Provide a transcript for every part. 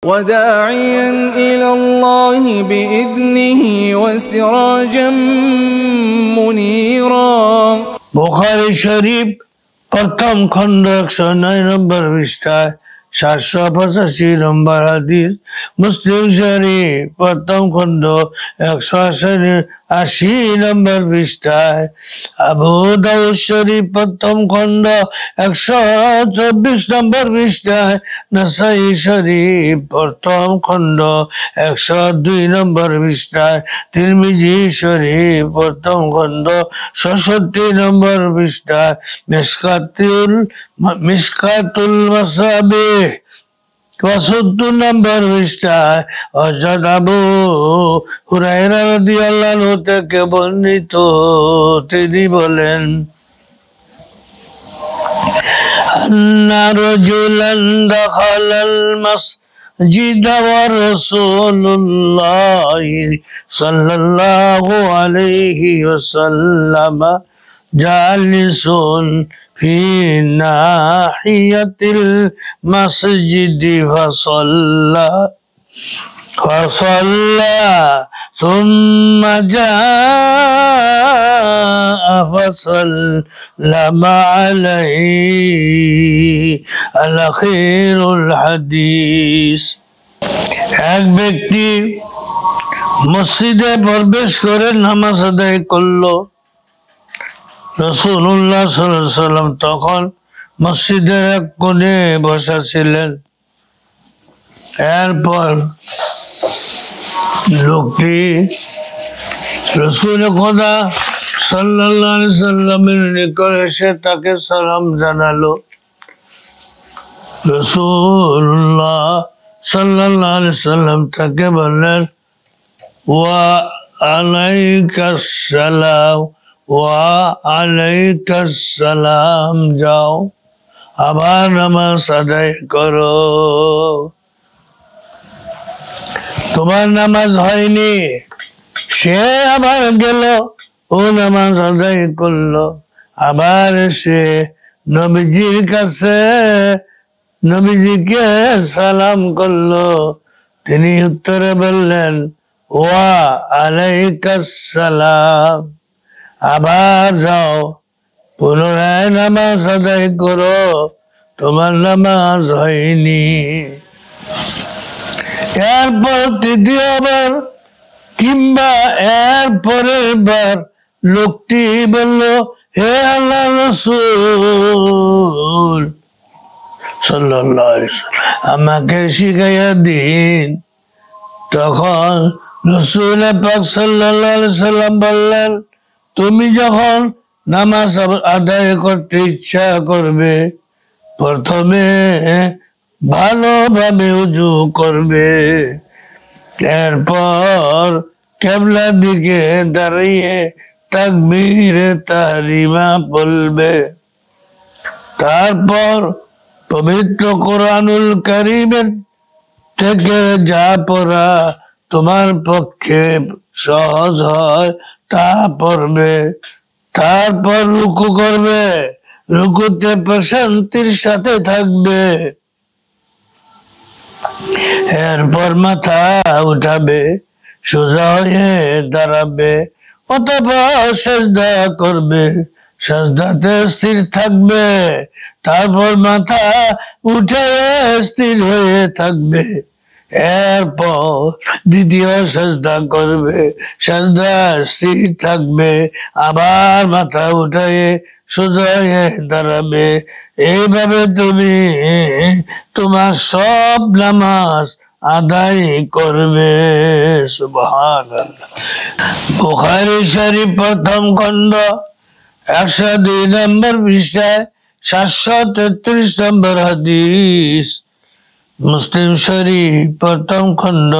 وداعيا إلى الله بإذنه وسراجا منيرا বুখারী শরীফ প্রথম খণ্ড 109 নম্বর পৃষ্ঠায় 785 নম্বর হাদিস। মুসলিম শরীফ প্রথম খণ্ড 180 নম্বর পৃষ্ঠায়। আবু দাউদ শরীফ প্রথম খণ্ড 124 নম্বর পৃষ্ঠায়। নাসাই শরীফ প্রথম খণ্ড 102 নম্বর পৃষ্ঠায়। তিরমিজি শরীফ প্রথম খণ্ড 66 নম্বর পৃষ্ঠায়। মিশকাতুল মাসাবিহ ৭২ নম্বর পৃষ্ঠায়। হযরত আবু হুরায়রা রাদিয়াল্লাহু আনহু থেকে বর্ণিত, তিনি বলেন, আন্না রাজুলান দাখালাল মাসজিদ ওয়া রাসূলুল্লাহি সাল্লাল্লাহু আলাইহি ওয়াসাল্লাম জালিসুন في ناحية المسجد فصلى ثم جاء فسلم عليه الأخير الحديث। এক ব্যক্তি মসজিদে প্রবেশ করে নামাজ আদায় করলো। রাসূলুল্লাহ সাল্লাল্লাহু আলাইহি ওয়াসাল্লাম তখন মসজিদের এক কোণে বসা ছিলেন। এরপর লোকটি রাসূল খোদা সাল্লাল্লাহু আলাইহি ওয়াসাল্লামের নিকট এসে তাকে সালাম জানালো। রাসূলুল্লাহ সাল্লাল্লাহু আলাইহি ওয়াসাল্লাম তাকে বললেন, ওয়া আলাইকাস সালাম, ওয়া আলাইকাস সালাম, যাও আবার নামাজ আদায় করো, তোমার নামাজ হয়নি। সে আবার গেল, ও নামাজ আদায় করলো। আবার সে নবীজির কাছে নবীজিকে সালাম করলো। তিনি উত্তরে বললেন, ওয়া আলাইকাস সালাম, আবার যাও পুনরায় নামাজ আদায় করো, তোমার নামাজ হয়নি। এরপর তৃতীয়বার কিংবা এর পরের বার লোকটি বলল, হে আল্লাহর রাসূল সাল্লাল্লাহু আলাইহি ওয়াসাল্লাম, আমাকে শিখাইয়া দিন। তখন রাসূল পাক সাল্লাল্লাহু আলাইহি ওয়াসাল্লাম বললেন, তুমি যখন নামাজ আদায় করতে ইচ্ছা করবে, প্রথমে ভালোভাবে ওযু করবে, এরপর কিবলার দিকে দাঁড়িয়ে তাকবীরে তাহরিমা বলবে, তারপর পবিত্র কোরআনুল কারীমের থেকে যা পড়া তোমার পক্ষে সহজ হয় তা পড়বে, তারপর রুকু করবে, রুকুতে প্রশান্তির সাথে থাকবে, এরপর মাথা উঠাবে, সোজা হয়ে দাঁড়াবে, অতঃপর সিজদা করবে, সিজদাতে স্থির থাকবে, তারপর মাথা উঠে স্থির হয়ে থাকবে, এরপর দ্বিতীয় সিজদা করবে, সিজদা স্থির থাকবে, আবার মাথা উঠিয়ে সোজা হয়ে দাঁড়াবে। এইভাবে তুমি তোমার সব নামাজ আদায় করবে। সুবহানাল্লাহ। বুখারী শরীফ প্রথম খণ্ড 102 নম্বর পৃষ্ঠায় 733 নম্বর হাদিস। মুসলিম শরীফ প্রথম খণ্ড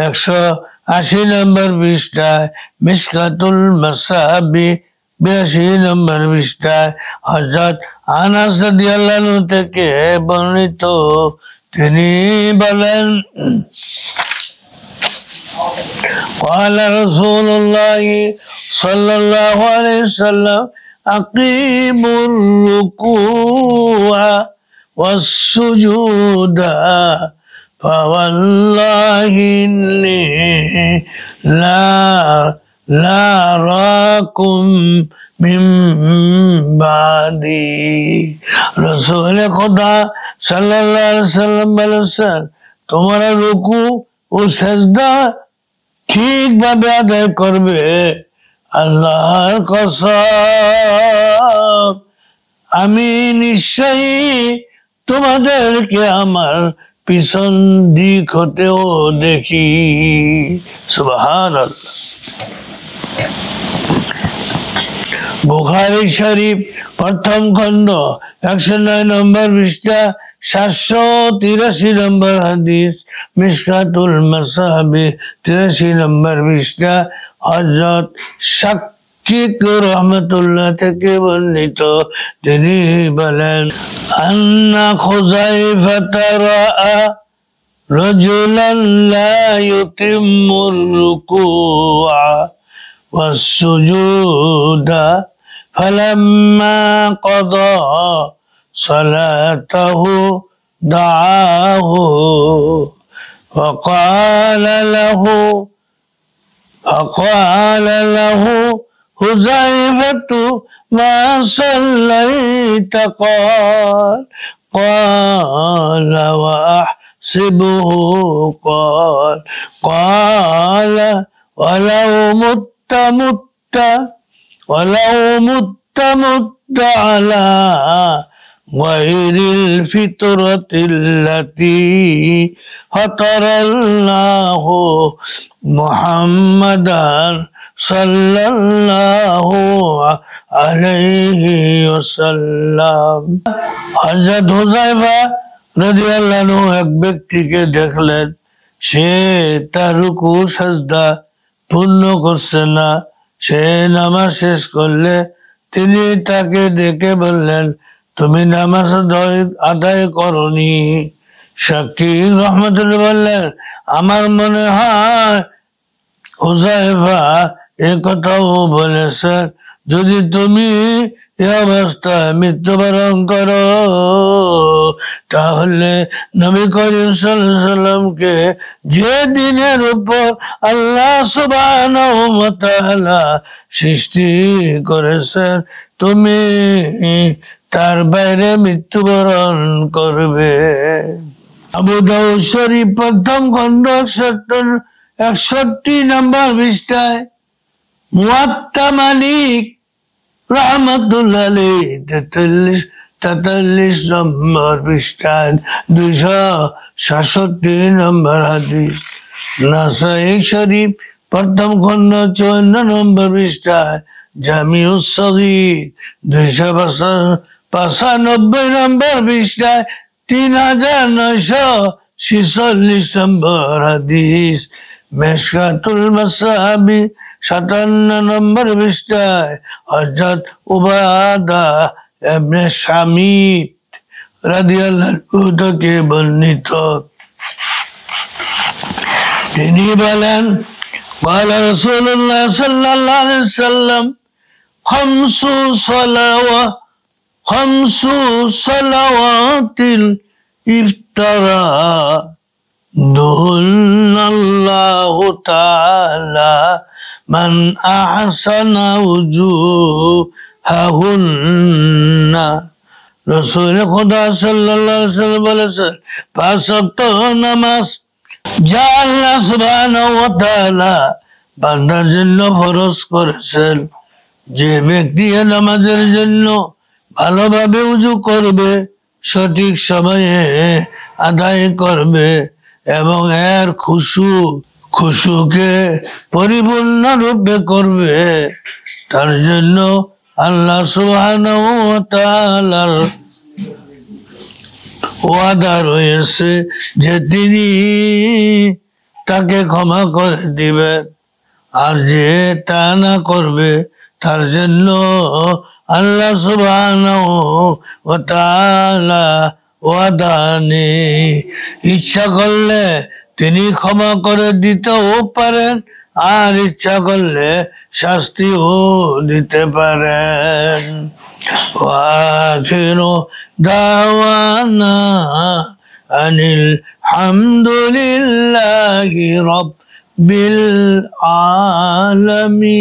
180 নম্বর পৃষ্ঠায়। মিশকাতুল মাসাবিহ 82 নম্বর পৃষ্ঠায়। হযরত আনাস রাদিয়াল্লাহু আনহু থেকে বর্ণিত, তিনি বলেন, قال رسول الله صلى الله عليه وسلم أقيموا الركوع والسجود فوالله إني لا أراكم من بعدي رسول خدا সাল্লাল্লাহু আলাইহি ওয়াসাল্লাম বলেছেন তোমরা রুকু ও সিজদা ঠিকভাবে আদায় করবে আল্লাহর কসম আমি নিশ্চয়ই তোমাদেরকে আমার পিছন দিক হতেও দেখি সুবহানাল্লাহ বুখারী শরীফ প্রথম খণ্ড 109 নম্বর পৃষ্ঠা 783 নম্বর হাদিস মিশকাতুল মাসাবি 83 নম্বর পৃষ্ঠা হযরত শাকিক রহমাতুল্লাহ থেকে বর্ণিত তিনি বলেন আন্না খুযাইফা রাআ রাজুলান লা ইউতিম্মুর রুকুআ ওয়াস-সুজুদা فلما قضى صلاته دعاه فقال له حذيفة ما صليت قال وأحسبه قال ولو مت على غير الفطرة التي فطر الله محمدا صلى الله عليه وسلم হযরত হুযায়ফা রাদিয়াল্লাহু আনহু এক ব্যক্তিকে দেখলেন সে তার রুকু সিজদা পূর্ণ করছে না সে নামাজ শেষ করলে তিনি তাকে ডেকে বললেন তুমি নামাজ আদায় করনি শাকিক রহমাতুল্লাহ বললেন আমার মনে হয় হুযায়ফা এই কথাও বলেছেন যদি তুমি এই অবস্থায় মৃত্যুবরণ করো তাহলে নবী করিম সাল্লাল্লাহু আলাইহি সাল্লামকে যে দিনের উপর আল্লাহ সুবহানাহু ওয়া তাআলা সৃষ্টি করেছেন তুমি তার বাইরে মৃত্যুবরণ করবে আবু দাউদ শরীফ প্রথম খণ্ড 61 নম্বর পৃষ্ঠায় মুয়াত্তা মালিক রাহমাতুল্লাহ আলাইহি 43 নম্বর পৃষ্ঠায় 267 নম্বর হাদিস নাসাই শরীফ প্রথম খণ্ড 54 নম্বর পৃষ্ঠায় জামিউস সগীর 295 নম্বর পৃষ্ঠায় 3946 নম্বর হাদিস মিশকাতুল মাসাবি 57 নম্বর পৃষ্ঠায় হযরত উবাদা ইবনে সামিত রাদিয়াল্লাহু থেকে বর্ণিত তিনি বলেন قال رسول الله صلى الله عليه وسلم خمس صلوات افترضهن الله تعالى من أحسن وجوههن رسول خدا সাল্লাল্লাহু আলাইহি ওয়াসাল্লাম বলেছেন পাঁচ ওয়াক্ত নামাজ যা আল্লাহ সুবহানাহু ওয়া তাআলা বান্দার জন্য ফরজ করেছেন যে ব্যক্তি নামাজের জন্য ভালোভাবে ওযু করবে সঠিক সময়ে আদায় করবে এবং এর খুশুকে পরিপূর্ণ রূপে করবে তার জন্য আল্লাহ সুবহানাহু ওয়া তাআলার ওয়াদা রয়েছে যে তিনি তাকে ক্ষমা করে দিবেন আর যে তা না করবে তার জন্য আল্লাহ সুবহানাহু ওয়া তাআলা ওয়াদা নেই ইচ্ছা করলে তিনি ক্ষমা করে দিতেও পারেন আর ইচ্ছা করলে শাস্তিও দিতে পারেন ওয়া আখিরু দাওয়ানা আনিল হামদুলিল্লাহি রাব্বিল আলামিন।